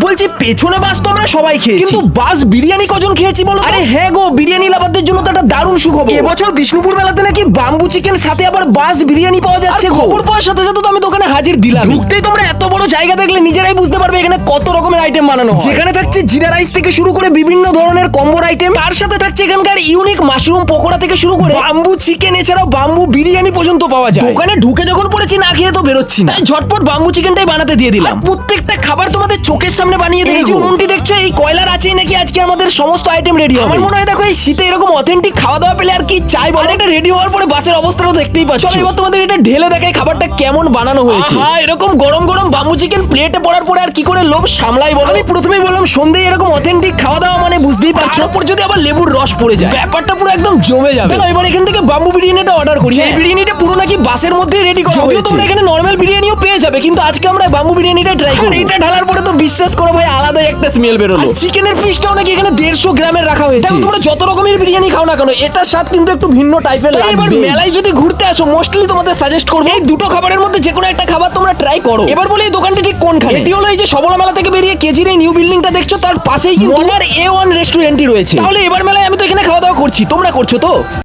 বলছি পেছনে বাস তো আমরা সবাই খেয়েছি, কিন্তু বাস বিরিয়ানি কজন খেয়েছি বলো? আরে হ্যাঁ গো, বিরিয়ানি লাভারদের জন্য তো একটা দারুণ সুখবর। এবছর বিষ্ণুপুর মেলাতে নাকি বাম্বু চিকেন সাথে আবার বাস বিরিয়ানি পাওয়া যাচ্ছে। খবর পাওয়ার সাথে সাথে তো আমি দোকানে হাজির দিলাম। ঢুকতেই তোমরা এত বড় জায়গা দেখলে নিজেরাই বুঝতে পারবে এখানে কত রকমের আইটেম বানানো হয়। যেখানে থাকছে জিরা রাইস থেকে শুরু করে বিভিন্ন ধরনের কম্বোর আইটেম, তার সাথে থাকছে এখানকার ইউনিক মাশরুম পকোড়া থেকে শুরু করে বাম্বু চিকেন, এছাড়াও বাম্বু বিরিয়ানি পর্যন্ত পাওয়া যায়। দোকানে ঢুকে যখন পড়েছি না খেয়ে তো বেরোচ্ছি না, তাই ঝটপট বাম্বু চিকেনটাই বানাতে দিয়ে দিলাম। প্রত্যেকটা খাবার তোমাদের চোখের সামনে বানিয়ে দিই। এই যে উনুনটি দেখছো, এই কয়লার আছেই নাকি আজকে আমাদের সমস্ত আইটেম রেডি হবে। আমার মনে হয় দেখো এই শীতে এরকম অথেন্টিক খাওয়া দাওয়া পেলে আর কি চাই বলো। এটা রেডি হওয়ার পরে বাসের অবস্থাটাও দেখতেই পাচ্ছ। চলো এবার তোমাদের এটা ঢেলে দেখাই খাবারটা কেমন বানানো হয়েছে। হ্যাঁ, এরকম গরম গরম বাম্বু চিকেন প্লেটে পড়ার পরে আর কি করে লোভ সামলাই বলো। আমি প্রথমেই বললাম সন্ধ্যে এরকম অথেন্টিক খাওয়া দাওয়া মানে বুঝতেই পারছো, তারপর যদি আবার লেবুর রস পড়ে যায় ব্যাপারটা পুরো একদম জমে যাবে। চলো এবার এখান থেকে বাম্বু বিরিয়ানিটা অর্ডার করি। এই বিরিয়ানিটা পুরো নাকি বাসের মধ্যেই রেডি করা হয়েছে। তোমরা এখানে নরমাল বিরিয়ানিও পেয়ে যাবে, কিন্তু আজকে আমরা বাম্বু বিরিয়ানিটা ট্রাই করব। এটা ঢালার পরে তো বিশ্বাস করো ভাই, আলাদাই একটা স্মেল বেরোলো। চিকেনের পিসটাও নাকি এখানে 150 গ্রামের রাখা হয়েছে। তোমরা যত রকমের বিরিয়ানি খাও না কেন, এটার স্বাদ কিন্তু একটু ভিন্ন টাইপের লাগবে। এবার মেলায় যদি ঘুরতে আসো, মোস্টলি তোমাদের সাজেস্ট করব এই দুটো খাবারের মধ্যে যে কোনো একটা খাবার তোমরা ট্রাই করো। এবার বলি এই দোকানটা ঠিক কোনখানে। এটি হলো এই যে সবলা মেলা থেকে বেরিয়ে কেজির এই নিউ বিল্ডিংটা দেখছো, তার পাশেই কিন্তু আমার A1 রেস্টুরেন্টই রয়েছে। তাহলে এবার মেলায় আমি তো এখানে খাওয়া দাওয়া করছি, তোমরা করছো তো?